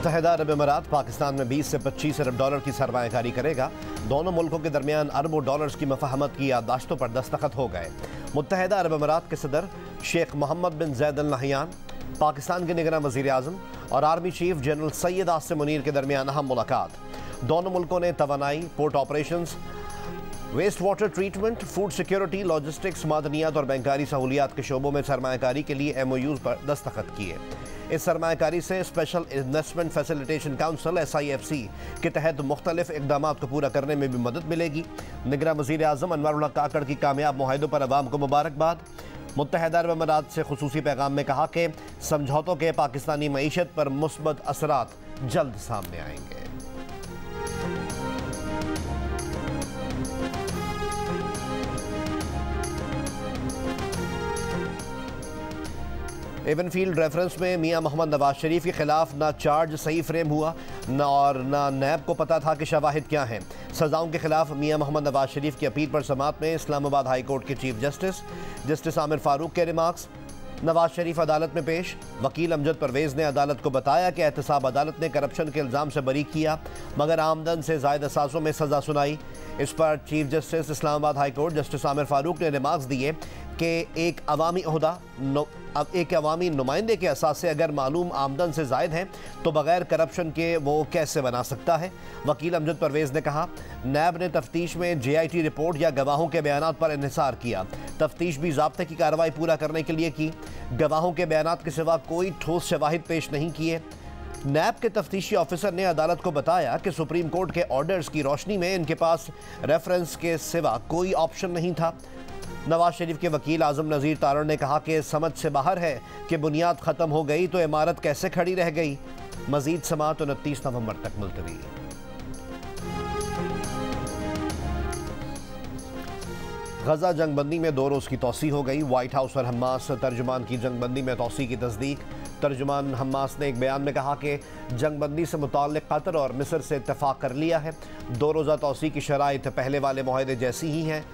मुत्तहिदा अरब अमीरात पाकिस्तान में 20 से 25 अरब डॉलर की सरमायाकारी करेगा। दोनों मुल्कों के दरमियान अरबों डॉलर्स की मफाहमत की याददाश्तों पर दस्तखत हो गए। मुत्तहिदा अरब अमीरात के सदर शेख Mohammed bin Zayed Al Nahyan, Pakistan के निगरान वज़ीर आज़म और army chief general Syed Asim Munir के दरमियान अहम मुलाकात। दोनों मुल्कों ने तवानाई, port operations, waste water treatment, food security, logistics, मादनियात और बैंकारी सहूलियात के शोबों में सरमायाकारी के लिए MOUs पर दस्तखत किए। इस सरमायाकारी से special investment facilitation council SIFC के तहत मुख्तलिफ इक़दामात को पूरा करने में भी मदद मिलेगी। निगरान वज़ीर आज़म अनवर काकड़ की कामयाब मुआहिदों पर अवाम को मुबारकबाद। मुत्तहिदा अरब अमीरात से खुसूसी पैगाम में कहा कि समझौतों के पाकिस्तानी मईशत पर मुस्बत असरात जल्द सामने आएंगे। एवनफील्ड रेफरेंस में मियां मोहम्मद नवाज शरीफ के खिलाफ ना चार्ज सही फ्रेम हुआ और ना नैब को पता था कि शवाहिद क्या हैं। सजाओं के खिलाफ मियां मोहम्मद नवाज शरीफ की अपील पर समाअत में इस्लामाबाद हाई कोर्ट के चीफ जस्टिस आमिर फारूक के रिमार्क्स। नवाज शरीफ अदालत में पेश। वकील अमजद परवेज़ ने अदालत को बताया कि एहतसाब अदालत ने करप्शन के इल्ज़ाम से बरी किया मगर आमदन से ज़ायद असासों में सज़ा सुनाई। इस पर chief justice Islamabad high court justice Aamir Farooq ने रिमार्क्स दिए कि एक अवामी नुमाइंदे के असास से अगर मालूम आमदन से ज़ायद हैं तो बग़ैर करप्शन के वो कैसे बना सकता है। वकील अमजद परवेज़ ने कहा नैब ने तफ्तीश में JIT रिपोर्ट या गवाहों के बयानात पर इन्हिसार किया। तफ्तीश भी ज़ाब्ते की कार्रवाई पूरा करने के लिए की। गवाहों के बयानात के सिवा कोई ठोस शवाहिद पेश नहीं किए। नैब के तफ्तीशी ऑफिसर ने अदालत को बताया कि सुप्रीम कोर्ट के ऑर्डर्स की रोशनी में इनके पास रेफरेंस के सिवा कोई ऑप्शन नहीं था। नवाज शरीफ के वकील आजम नज़ीर तारण ने कहा कि समझ से बाहर है कि बुनियाद ख़त्म हो गई तो इमारत कैसे खड़ी रह गई। मजीद समाअत 29 नवंबर तक मुलतवी। गजा जंगबंदी में 2 रोज़ की तौसी हो गई। वाइट हाउस और हमास तर्जुमान की जंगबंदी में तौसी की तस्दीक। तर्जुमान हमास ने एक बयान में कहा कि जंगबंदी से मुताल्लिक़ कतर और मिस्र से इत्तफ़ाक़ कर लिया है। 2 रोज़ा तौसी की शराइत पहले वाले मुआहदे जैसी ही हैं।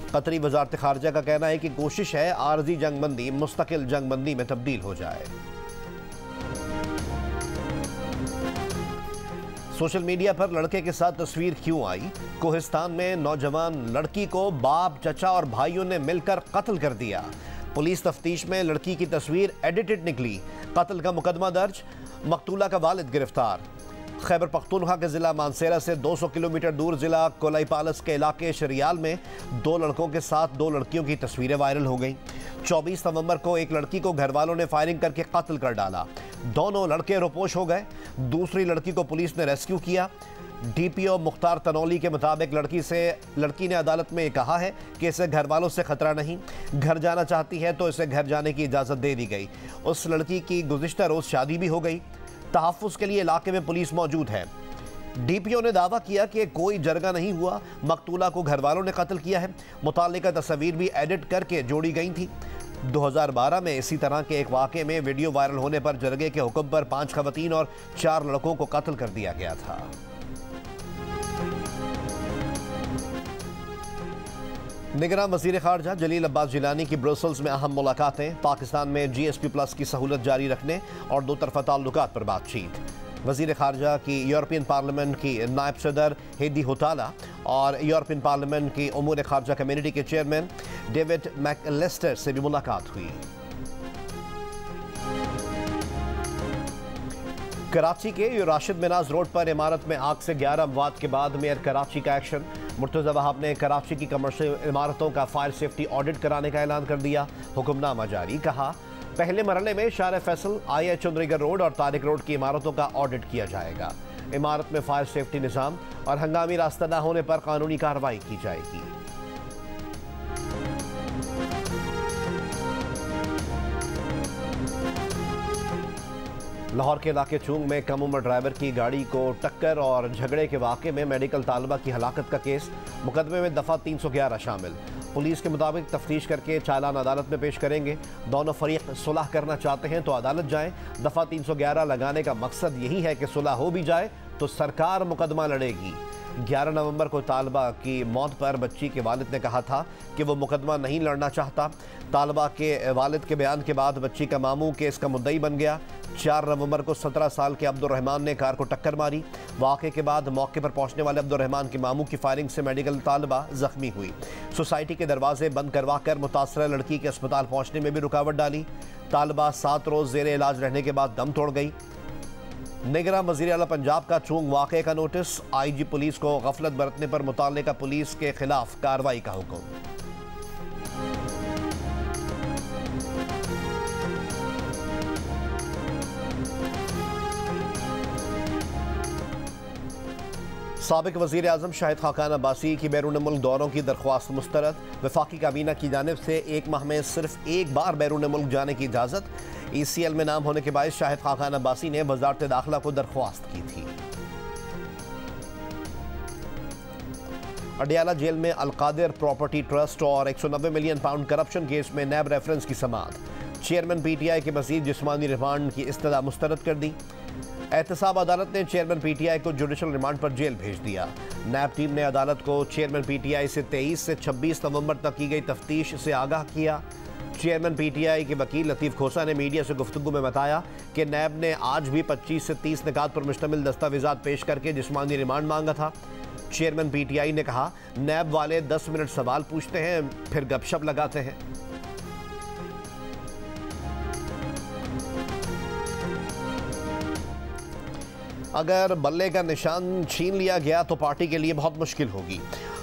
कतरी वज़ारत ख़ारजा का कहना है कि कोशिश है आर्जी जंगबंदी मुस्तकिल जंगबंदी में तब्दील हो जाए। सोशल मीडिया पर लड़के के साथ तस्वीर क्यों आई? कोहिस्तान में नौजवान लड़की को बाप, चचा और भाइयों ने मिलकर कत्ल कर दिया। पुलिस तफ्तीश में लड़की की तस्वीर एडिटेड निकली। कत्ल का मुकदमा दर्ज। मकतूला का वालिद गिरफ्तार। खैबर पख्तूनख्वा के ज़िला मानसेरा से 200 किलोमीटर दूर ज़िला कोलाईपालस के इलाके शरियाल में 2 लड़कों के साथ 2 लड़कियों की तस्वीरें वायरल हो गईं। 24 नवंबर को एक लड़की को घर वालों ने फायरिंग करके कत्ल कर डाला। दोनों लड़के रोपोश हो गए। दूसरी लड़की को पुलिस ने रेस्क्यू किया। DPO मुख्तार तनौली के मुताबिक लड़की ने अदालत में कहा है कि इसे घर वालों से खतरा नहीं, घर जाना चाहती है तो इसे घर जाने की इजाज़त दे दी गई। उस लड़की की गुज़िश्ता रोज़ शादी भी हो गई। तहफ़्फ़ुज़ के लिए इलाके में पुलिस मौजूद है। DPO ने दावा किया कि कोई जरगा नहीं हुआ, मकतूला को घर वालों ने कत्ल किया है। मुताल्लिका तस्वीर भी एडिट करके जोड़ी गई थी। 2012 में इसी तरह के एक वाक़े में वीडियो वायरल होने पर जरगे के हुक्म पर 5 ख़वातीन और 4 लड़कों को कत्ल कर दिया गया था। निगरान वज़ीर ख़ारजा जलील अब्बास जिलानी की ब्रसेल्स में अहम मुलाकातें। पाकिस्तान में GSP+ की सहूलत जारी रखने और 2 तरफ़ा ताल्लुकात पर बातचीत। वज़ीर ख़ारजा की यूरोपियन पार्लियामेंट की नायब सदर हेदी होताला और यूरोपियन पार्लियामेंट की उमूर ख़ारजा कमेटी के चेयरमैन डेविड मैकलिस्टर से भी मुलाकात हुई। कराची के राशिद मिनाज रोड पर इमारत में आग से 11 अमवात के बाद मेयर कराची का एक्शन। मुर्तज़ा वहाब ने कराची की कमर्शियल इमारतों का फायर सेफ्टी ऑडिट कराने का ऐलान कर दिया। हुक्मनामा जारी। कहा पहले मरहले में शार फैसल, IA चुंदरीगर रोड और तारिक रोड की इमारतों का ऑडिट किया जाएगा। इमारत में फायर सेफ्टी निज़ाम और हंगामी रास्ता न होने पर कानूनी कार्रवाई की जाएगी। लाहौर के इलाके चूंग में कम उम्र ड्राइवर की गाड़ी को टक्कर और झगड़े के वाक़े में मेडिकल तालिबा की हलाकत का केस। मुकदमे में दफ़ा 311 शामिल। पुलिस के मुताबिक तफ्तीश करके चालान अदालत में पेश करेंगे। दोनों फरीक सुलह करना चाहते हैं तो अदालत जाएं। दफ़ा 311 लगाने का मकसद यही है कि सुलह हो भी जाए तो सरकार मुकदमा लड़ेगी। 11 नवंबर को तालिबा की मौत पर बच्ची के वालिद ने कहा था कि वो मुकदमा नहीं लड़ना चाहता। तालिबा के वालिद के बयान के बाद बच्ची का मामू केस का मुद्दई बन गया। 4 नवंबर को 17 साल के अब्दुर्रहमान ने कार को टक्कर मारी। वाक़े के बाद मौके पर पहुंचने वाले अब्दुर्रहमान की मामू की फायरिंग से मेडिकल तालिबा जख्मी हुई। सोसाइटी के दरवाजे बंद करवा कर मुतासरा लड़की के अस्पताल पहुंचने में भी रुकावट डाली। तालिबा 7 रोज़ जेर इलाज रहने के बाद दम तोड़ गई। निगरां वज़ीर आला पंजाब का चूंग वाक़े का नोटिस। IG पुलिस को गफलत बरतने पर मुतल्लिका पुलिस के खिलाफ कार्रवाई का हुक्म। साबिक वज़ीर आज़म शाहिद खाकान अब्बासी की बैरून मुल्क दौरों की दरख्वास्त मुस्तरद। वफाकी काबीना की जानिब से 1 माह में सिर्फ एक बार बैरून मुल्क जाने की इजाज़त। ECL में नाम होने के बायस शाहिद खाकान अब्बासी ने वज़ारत दाखिला को दरख्वास्त की थी। अडियाला जेल में अलकादिर प्रॉपर्टी ट्रस्ट और 190 मिलियन पाउंड करप्शन केस में नैब रेफरेंस की समाअत। चेयरमैन PTI के मज़ीद जिस्मानी रिमांड की इस्तदा मुस्तरद कर दी। एहतसाब अदालत ने चेयरमैन PTI को जुडिशल रिमांड पर जेल भेज दिया। नैब टीम ने अदालत को चेयरमैन PTI से 23 से 26 नवंबर तक की गई तफ्तीश से आगाह किया। चेयरमैन PTI के वकील लतीफ़ खोसा ने मीडिया से गुफ्तगू में बताया कि नैब ने आज भी 25 से 30 निकात पर मुश्तमिल दस्तावेजात पेश करके जिस्मानी रिमांड मांगा था। चेयरमैन PTI ने कहा, नैब वाले 10 मिनट सवाल पूछते हैं, फिर गपशप लगाते हैं। अगर बल्ले का निशान छीन लिया गया तो पार्टी के लिए बहुत मुश्किल होगी,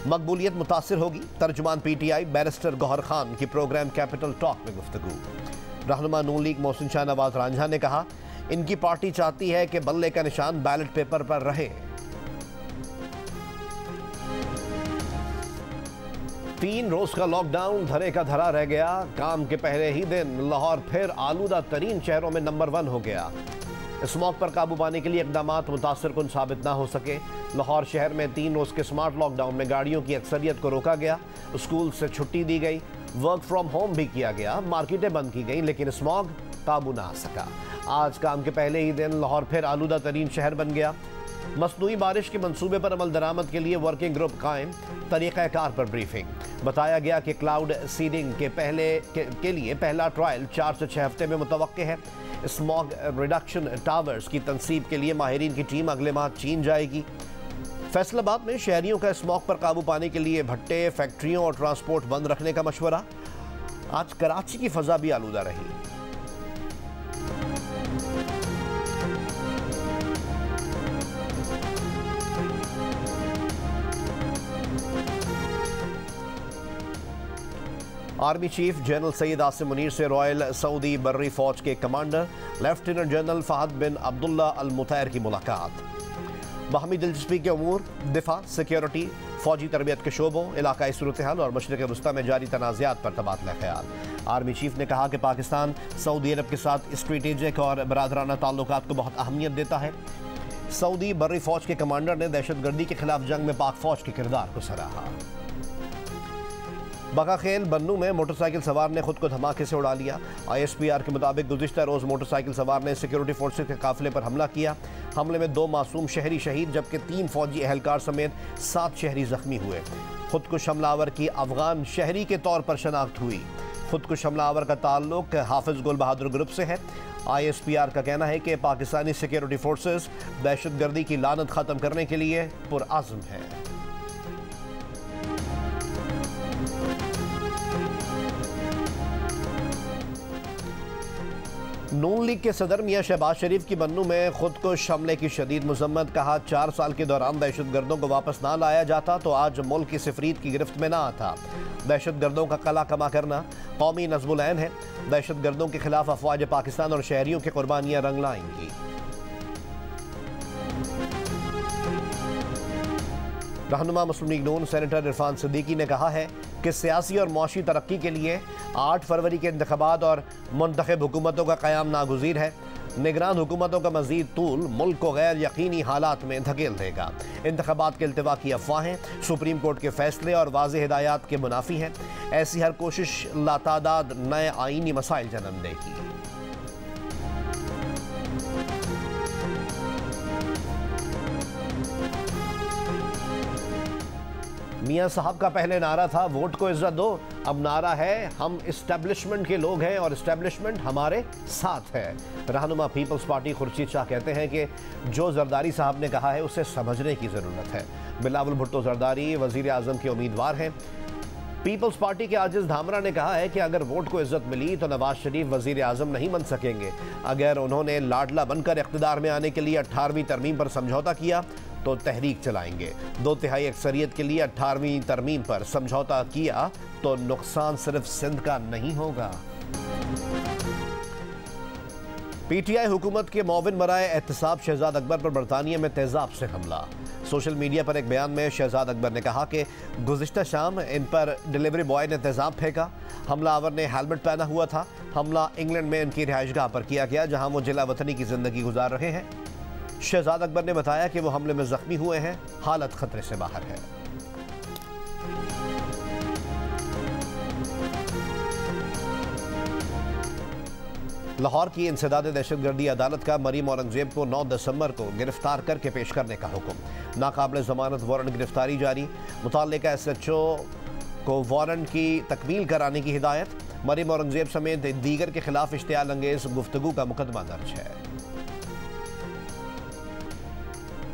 मकबूलियत मुतासिर होगी। तर्जुमान PTI बैरिस्टर गौहर खान की प्रोग्राम कैपिटल टॉक में गुफ्तगू। रहनुमा नून लीग मोहसिन शाह नवाज रांझा ने कहा, इनकी पार्टी चाहती है कि बल्ले का निशान बैलेट पेपर पर रहे। 3 रोज का लॉकडाउन धरे का धरा रह गया। काम के पहले ही दिन लाहौर फिर आलूदा तरीन शहरों में नंबर 1 हो गया। स्मॉग पर काबू पाने के लिए इकदामात मुतासिर कुन साबित ना हो सके। लाहौर शहर में 3 रोज़ के स्मार्ट लॉकडाउन में गाड़ियों की अक्सरियत को रोका गया, स्कूल से छुट्टी दी गई, वर्क फ्रॉम होम भी किया गया, मार्केटें बंद की गई, लेकिन स्मॉग काबू ना आ सका। आज काम के पहले ही दिन लाहौर फिर आलूदा तरीन शहर बन गया। मसनूई बारिश के मंसूबे पर अमल दरामद के लिए वर्किंग ग्रुप कायम। तरीक़ाकार पर ब्रीफिंग। बताया गया कि क्लाउड सीडिंग के लिए पहला ट्रायल 4 से 6 हफ्ते में मुतवक्के है। स्मॉग रिडक्शन टावर्स की तनसीब के लिए माहिरीन की टीम अगले माह चीन जाएगी। फैसलाबाद में शहरियों का स्मॉग पर काबू पाने के लिए भट्टे, फैक्ट्रियों और ट्रांसपोर्ट बंद रखने का मशवरा। आज कराची की फजा भी आलूदा रही। Army chief general Syed Asim Munir से रॉयल सऊदी बर्री फौज के कमांडर लेफ्टिनेंट जनरल फहद बिन अब्दुल्ला अल मुतैर की मुलाकात। बाहमी दिलचस्पी के अमूर, दिफा, सिक्योरिटी, फौजी तरबियत के शोबों, इलाकाई सूरत हाल और मशरिक़ वस्ता में जारी तनाज़ात पर तबादला ख्याल। आर्मी चीफ ने कहा कि पाकिस्तान सऊदी अरब के साथ स्ट्रेटेजिक और बरादराना ताल्लुकात को बहुत अहमियत देता है। सऊदी बर्री फौज के कमांडर ने दहशतगर्दी के खिलाफ जंग में पाक फौज के किरदार को सराहा। बकाखेल बन्नू में मोटरसाइकिल सवार ने खुद को धमाके से उड़ा लिया। ISPR के मुताबिक गुज़िश्ता रोज़ मोटरसाइकिल सवार ने सिक्योरिटी फोर्सेस के काफिले पर हमला किया। हमले में 2 मासूम शहरी शहीद जबकि 3 फौजी एहलकार समेत 7 शहरी जख्मी हुए। खुदकुश हमलावर की अफगान शहरी के तौर पर शनाख्त हुई। खुदकुश हमलावर का ताल्लुक हाफिज गुल बहादुर ग्रुप से है। ISPR का कहना है कि पाकिस्तानी सिक्योरिटी फोर्सेस दहशतगर्दी की लानत ख़त्म करने के लिए पुरअज़्म है। नून लीग के सदर मियां शहबाज शरीफ की बन्नू में खुद को हमले की शदीद मजम्मत। कहा, 4 साल के दौरान दहशतगर्दों को वापस ना लाया जाता तो आज मुल्क की सिफरीत की गिरफ्त में ना आता। दहशतगर्दों का कला कमा करना कौमी नज़्मुल ऐन है। दहशतगर्दों के खिलाफ अफवाज पाकिस्तान और शहरियों की कुर्बानियां रंग लाएंगी। रहनुमा मुस्लिम लीग नून सेनेटर इरफान सिद्दीकी ने कहा है कि सियासी और मौशी तरक्की के लिए 8 फरवरी के इंतखाबात और मुंतखब हुकूमतों का क़याम नागुज़ीर है। निगरान हुकूमतों का मज़ीद तूल मुल्क को गैर यकीनी हालात में धकेल देगा। इंतखाबात के इल्तिवा की अफवाहें सुप्रीम कोर्ट के फैसले और वाज़ेह हिदायत के मुनाफी हैं। ऐसी हर कोशिश लातादाद नए आईनी मसाइल जन्म देगी। मियां साहब का पहले नारा था वोट को इज्जत दो, अब नारा है हम इस्टेब्लिशमेंट के लोग हैं और इस्टेब्लिशमेंट हमारे साथ है। रहनुमा पीपल्स पार्टी खुर्शीद शाह कहते हैं कि जो जरदारी साहब ने कहा है उसे समझने की ज़रूरत है। बिलावल भुट्टो जरदारी वज़ीर आज़म के उम्मीदवार हैं। पीपल्स पार्टी के आजिज धामरा ने कहा है कि अगर वोट को इज्जत मिली तो नवाज शरीफ वज़ीर आज़म नहीं बन सकेंगे। अगर उन्होंने लाडला बनकर इक़्तिदार में आने के लिए 18वीं तरमीम पर समझौता किया तो तहरीक चलाएंगे। 2/3 अक्सरियत के लिए 18वीं तरमीम पर समझौता किया तो नुकसान सिर्फ सिंध का नहीं होगा। पीटीआई हुकूमत के मौविन बराए एहतसाब शहजाद अकबर पर बरतानिया में तेजाब से हमला। सोशल मीडिया पर एक बयान में शहजाद अकबर ने कहा कि गुज़िश्ता शाम इन पर डिलीवरी बॉय ने तेजाब फेंका। हमलावर ने हेलमेट पहना हुआ था। हमला इंग्लैंड में इनकी रिहाइशगाह पर किया गया जहां वो जिला वतनी की जिंदगी गुजार रहे हैं। शहजाद अकबर ने बताया कि वो हमले में जख्मी हुए हैं, हालत खतरे से बाहर है। लाहौर की इंसदाद दहशतगर्दी अदालत का मरीम औरंगजेब को 9 दिसंबर को गिरफ्तार करके पेश करने का हुक्म। नाकाबिल जमानत वारंट गिरफ्तारी जारी। मुतल्लिका SHO को वारंट की तकमील कराने की हिदायत। मरीम औरंगजेब समेत दीगर के खिलाफ इश्तियाल अंगेज गुफ्तगू का मुकदमा दर्ज है।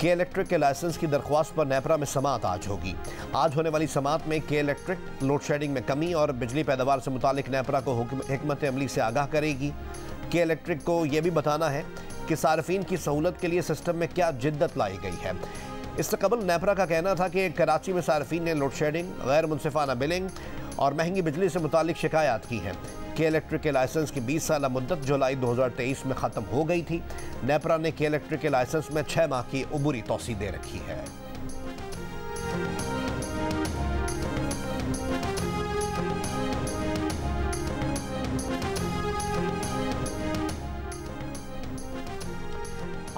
के इलेक्ट्रिक के लाइसेंस की दरख्वास्त पर नेपरा में समाअत आज होगी। आज होने वाली समाअत में के इलेक्ट्रिक लोड शेडिंग में कमी और बिजली पैदावार से मुतालिक नेपरा को हिकमत अमली से आगाह करेगी। के इलेक्ट्रिक को यह भी बताना है कि सार्फिन की सहूलत के लिए सिस्टम में क्या जिद्दत लाई गई है। इससे कबल नेपरा का कहना था कि कराची में सार्फिन ने लोड शेडिंग, गैर मुनसिफाना बिलिंग और महंगी बिजली से मुतालिक शिकायत की है। के इलेक्ट्रिक के लाइसेंस की 20 साल मुद्दत जुलाई 2023 में ख़त्म हो गई थी। नेपरा ने के इलेक्ट्रिक के लाइसेंस में 6 माह की उबूरी तौसी दे रखी है।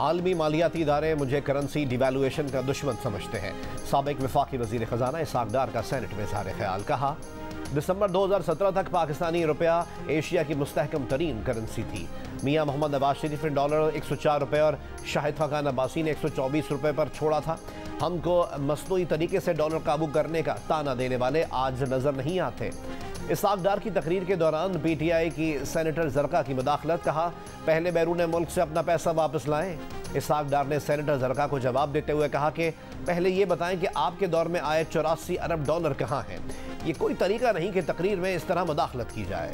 आलमी मालियाती इदारे मुझे करेंसी डिवैल्यूएशन का दुश्मन समझते हैं। साबिक वफाकी वज़ीर ख़जाना इसाक डार का सेनेट में इज़हार ख्याल। कहा दिसंबर 2017 तक पाकिस्तानी रुपया एशिया की मुस्तहकम तरीन करेंसी थी। मियां मोहम्मद नवाज शरीफ ने डॉलर 104 रुपये और शाहिद खाकान अब्बासी ने 124 रुपये पर छोड़ा था। हमको मसनूई तरीके से डॉलर काबू करने का ताना देने वाले आज नज़र नहीं आते। इसाक डार की तकरीर के दौरान PTI की सेनेटर जरका की मुदाखलत। कहा पहले बैरून मुल्क से अपना पैसा वापस लाएं। इसाक डार ने सेनेटर जरका को जवाब देते हुए कहा कि पहले ये बताएं कि आपके दौर में आए 84 अरब डॉलर कहाँ हैं। ये कोई तरीका नहीं कि तकरीर में इस तरह मुदाखलत की जाए।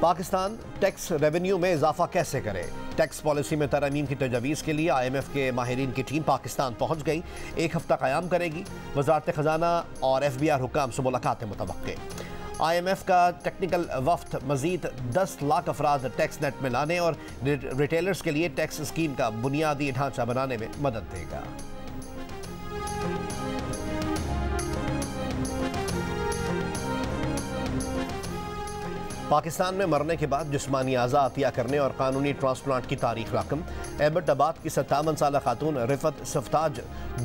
पाकिस्तान टैक्स रेवेन्यू में इजाफा कैसे करे। टैक्स पॉलिसी में तरमीम की तजवीज़ के लिए IMF के माहिरीन की टीम पाकिस्तान पहुंच गई। 1 हफ्ता क़याम करेगी। वज़ारत ख़जाना और FBR हुक्काम से मुलाकातें मुतवक्के। IMF का टेक्निकल वफ्द मज़ीद 10 लाख अफराद टैक्स नेट में लाने और रिटेलर्स के लिए टैक्स स्कीम का बुनियादी ढांचा बनाने में मदद देगा। पाकिस्तान में मरने के बाद जिस्मानी आज़ा अतिया करने और कानूनी ट्रांसप्लांट की तारीख रकम। एबटाबाद की 57 साल खातून रिफत सफ्ताज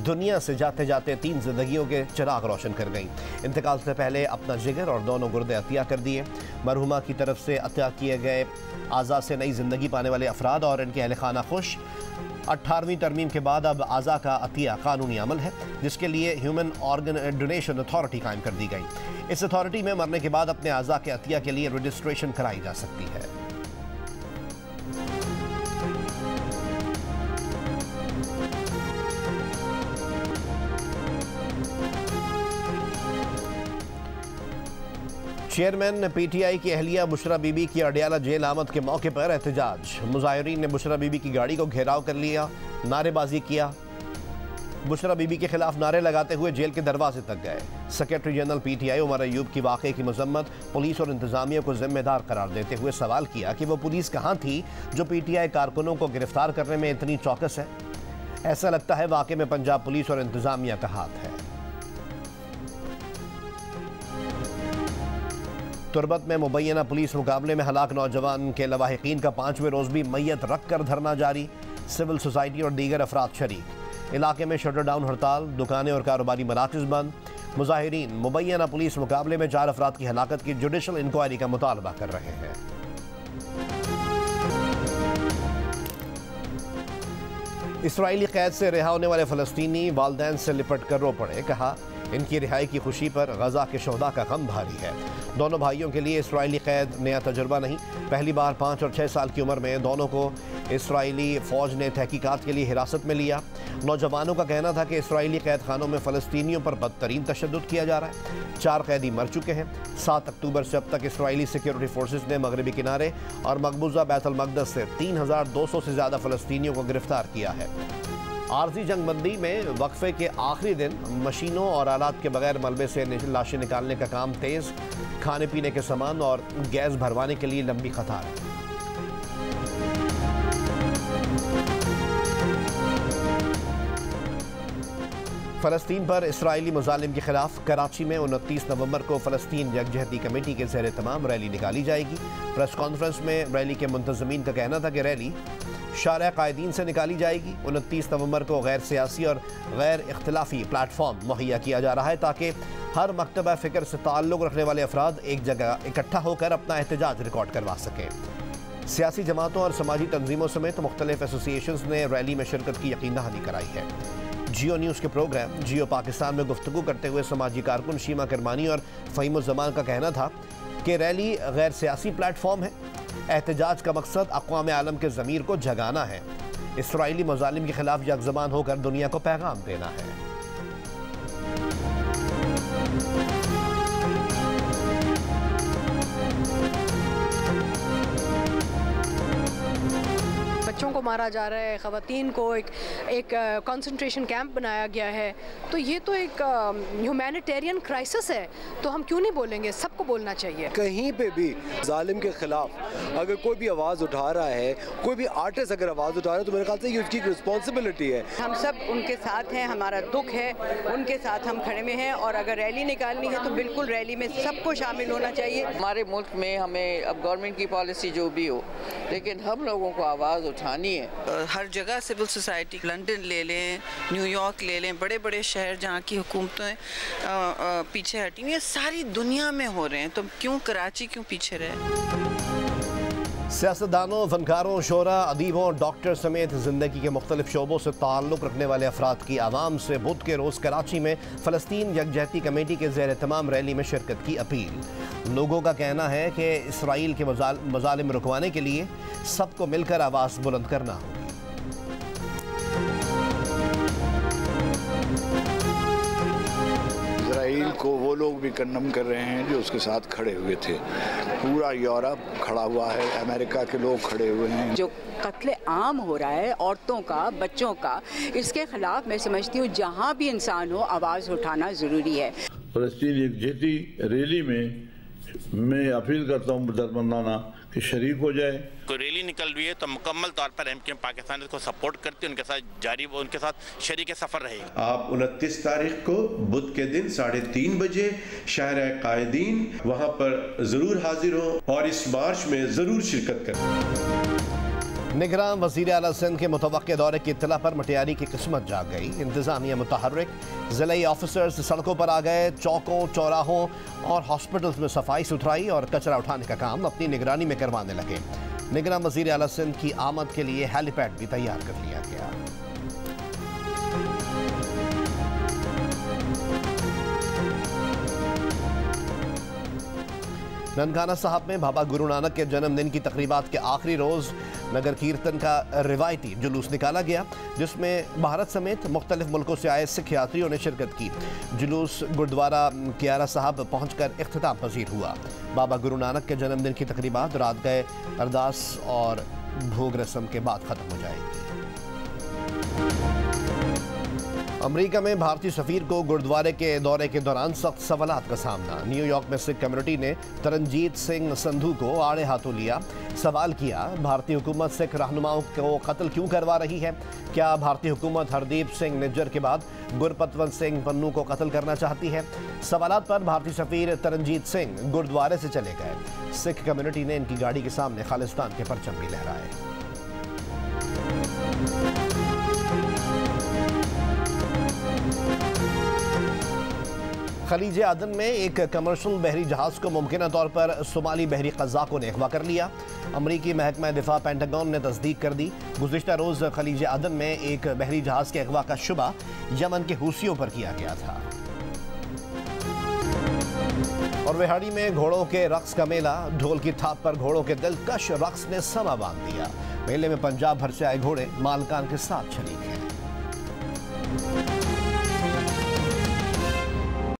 दुनिया से जाते जाते 3 जिंदगियों के चिराग रोशन कर गईं। इंतकाल से पहले अपना जिगर और दोनों गुर्दे अतिया कर दिए। मरहुमा की तरफ से अतिया किए गए आज़ा से नई जिंदगी पाने वाले अफराद और इनके अहल खाना खुश। 18वीं तरमीम के बाद अब आज़ा का अतिया कानूनी अमल है, जिसके लिए ह्यूमन ऑर्गन डोनेशन अथॉरिटी कायम कर दी गई। इस अथॉरिटी में मरने के बाद अपने आज़ा के अतिया के लिए रजिस्ट्रेशन कराई जा सकती है। चेयरमैन PTI की अहलिया बुशरा बीबी की अडियाला जेल आमद के मौके पर एहतजाज। मुजाहिरीन ने बुशरा बीबी की गाड़ी को घेराव कर लिया, नारेबाजी किया। बुशरा बीबी के खिलाफ नारे लगाते हुए जेल के दरवाजे तक गए। Secretary general PTI Omar Ayub की वाक़े की मजम्मत। पुलिस और इंतजामिया को जिम्मेदार करार देते हुए सवाल किया कि वो पुलिस कहाँ थी जो PTI कारकुनों को गिरफ्तार करने में इतनी चौकस है। ऐसा लगता है वाक़े में पंजाब पुलिस और इंतजामिया का हाथ है। तुरबत में मुबैना पुलिस मुकाबले में हलाक नौजवान के लवाहिकीन का 5वें रोज़ भी मैयत रख कर धरना जारी। सिविल सोसाइटी और दीगर अफराद शरीक। इलाके में शटर डाउन हड़ताल, दुकानें और कारोबारी मराकज़ बंद। मुजाहिरीन मुबैना पुलिस मुकाबले में 4 अफराद की हलाकत की जुडिशल इंक्वायरी का मुतालबा कर रहे हैं। इसराइली कैद से रिहा होने वाले फ़लस्तीनी वालिदैन से लिपट कर रो पड़े। कहा, इनकी रिहाई की खुशी पर गजा के शोहदा का गम भारी है। दोनों भाइयों के लिए इसराइली कैद नया तजुर्बा नहीं। पहली बार 5 और 6 साल की उम्र में दोनों को इसराइली फ़ौज ने तहकीकात के लिए हिरासत में लिया। नौजवानों का कहना था कि इसराइली कैद खानों में फ़लस्तीनियों पर बदतरीन तशद्दुद किया जा रहा है। 4 कैदी मर चुके हैं। 7 अक्टूबर से अब तक इसराइली सिक्योरिटी फोर्सेस ने मगरबी किनारे और मकबूजा बैतुल मक़दस से 3200 से ज़्यादा फ़लस्तीनियों को गिरफ्तार किया है। आर्जी जंगबंदी में वक्फे के आखिरी दिन मशीनों और आलात के बगैर मलबे से लाशें निकालने का काम तेज़। खाने पीने के सामान और गैस भरवाने के लिए लंबी कतार। फ़लस्तीन पर इसराइली मुजालिम के खिलाफ कराची में 29 नवंबर को फ़लस्तीन यकजहती कमेटी के ज़ेर तमाम रैली निकाली जाएगी। प्रेस कॉन्फ्रेंस में रैली के मुंतज़मीन का कहना था कि रैली शारा कायदीन से निकाली जाएगी। 29 नवंबर को गैर सियासी और गैर इख्तिलाफी प्लेटफॉर्म मुहैया किया जा रहा है ताकि हर मकतबा फ़िक्र से ताल्लुक़ रखने वाले अफराद एक जगह इकट्ठा होकर अपना एहतजाज रिकॉर्ड करवा सकें। सियासी जमातों और समाजी तंजीमों समेत मुख्तलिफ एसोसिएशंस ने रैली में शिरकत की यकीन दहानी कराई है। जियो न्यूज़ के प्रोग्राम जियो पाकिस्तान में गुफ्तगू करते हुए समाजी कारकुन शीमा करमानी और फ़हीमुज़्ज़मान का कहना था कि रैली गैर सियासी प्लेटफॉर्म है। एहतजाज का मकसद अक़वाम आलम के ज़मीर को जगाना है। इसराइली मुज़ालिम के खिलाफ यकज़बान होकर दुनिया को पैगाम देना है। बच्चों को मारा जा रहा है, ख़वातीन को एक कंसंट्रेशन कैंप बनाया गया है। तो ये तो एक ह्यूमैनिटेरियन क्राइसिस है। तो हम क्यों नहीं बोलेंगे? सबको बोलना चाहिए। कहीं पे भी जालिम के खिलाफ अगर कोई भी आवाज़ उठा रहा है, कोई भी आर्टिस्ट अगर आवाज़ उठा रहा है, तो मेरे ख्याल से ये उसकी रिस्पॉन्सिबिलिटी है। हम सब उनके साथ हैं, हमारा दुख है, उनके साथ हम खड़े में हैं। और अगर रैली निकालनी है तो बिल्कुल रैली में सबको शामिल होना चाहिए। हमारे मुल्क में हमें अब गवर्नमेंट की पॉलिसी जो भी हो, लेकिन हम लोगों को आवाज़ उठानी है। हर जगह सिविल सोसाइटी, लंदन ले लें, न्यूयॉर्क ले लें, बड़े बड़े शहर जहाँ की हुकूमतें पीछे हटी हुई हैं, सारी दुनिया में हो रहे हैं। तो क्यों कराची क्यों पीछे रहे? सियासतदानों, फनकारों, शोरा, अदीबों, डॉक्टर समेत ज़िंदगी के मुख्तलिफ शोबों से ताल्लुक़ रखने वाले अफराद की आवाम से बुध के रोज़ कराची में फ़लस्तीन यकजहती कमेटी के ज़ेर तमाम रैली में शिरकत की अपील। लोगों का कहना है कि इसराइल के मज़ालिम रुकवाने के लिए सबको मिलकर आवाज़ बुलंद करना होगी। इसराइल को वो लोग भी कंडम कर रहे हैं जो उसके साथ खड़े हुए थे। पूरा यूरोप खड़ा हुआ है, अमेरिका के लोग खड़े हुए हैं। जो कत्ले आम हो रहा है औरतों का, बच्चों का, इसके खिलाफ मैं समझती हूँ जहाँ भी इंसान हो आवाज़ उठाना ज़रूरी है। फ़लस्तीन यकजहती रैली में मैं अपील करता हूँ दरबंदाना कि शरीक हो जाए। कोई रैली निकल रही है तो मुकम्मल तौर पर एमक्यूएम पाकिस्तान इसको सपोर्ट करती है, उनके साथ जारी, उनके साथ शरीक सफ़र रहेगी। आप 29 तारीख को बुध के दिन 3:30 बजे शाहरा कायदीन वहाँ पर ज़रूर हाजिर हो और इस मार्च में ज़रूर शिरकत करें। निगरान वज़ीर आला सिंध के मुतवक्के दौरे की इत्तला पर मटियारी की किस्मत जाग गई। इंतज़ामिया मुतहर्रिक, ज़िले ऑफिसर्स सड़कों पर आ गए। चौकों, चौराहों और हॉस्पिटल्स में सफाई सुथराई और कचरा उठाने का काम अपनी निगरानी में करवाने लगे। निगरान वज़ीर आला सिंध की आमद के लिए हेलीपैड भी तैयार कर लिया गया। ननकाना साहब में बाबा गुरु नानक के जन्मदिन की तकरीबात के आखिरी रोज़ नगर कीर्तन का रिवायती जुलूस निकाला गया, जिसमें भारत समेत मुख्तलिफ मुल्कों से आए सिख यात्रियों ने शिरकत की। जुलूस गुरुद्वारा कियारा साहब पहुंचकर इख्तिताम पजीर हुआ। बाबा गुरु नानक के जन्मदिन की तकरीबात रात गए अरदास और भोग रस्म के बाद ख़त्म हो जाएगी। अमेरिका में भारतीय सफ़ीर को गुरुद्वारे के दौरे के दौरान सख्त सवालात का सामना। न्यूयॉर्क में सिख कम्युनिटी ने तरनजीत सिंह संधू को आड़े हाथों लिया। सवाल किया, भारतीय हुकूमत सिख रहनुमाओं को कत्ल क्यों करवा रही है? क्या भारतीय हुकूमत हरदीप सिंह निज्जर के बाद गुरपतवंत सिंह पन्नू को कत्ल करना चाहती है? सवालात पर भारतीय सफ़ीर तरनजीत सिंह गुरुद्वारे से चले गए। सिख कम्युनिटी ने इनकी गाड़ी के सामने खालिस्तान के परचम भी लहराए। खलीज अदन में एक कमर्शियल बहरी जहाज को मुमकिन तौर पर सोमाली बहरी क़ज़ाक़ों ने अगवा कर लिया। अमरीकी महकमा दिफा पेंटागन ने तस्दीक कर दी। गुज़िश्ता रोज़ खलीज अदन में एक बहरी जहाज के अगवा का शुबा यमन के हूसियों पर किया गया था। और विहाड़ी में घोड़ों के रक्स का मेला, ढोल की थाप पर घोड़ों के दिलकश रक्स ने समा बांध दिया। मेले में पंजाब भर से आए घोड़े मालकान के साथ चली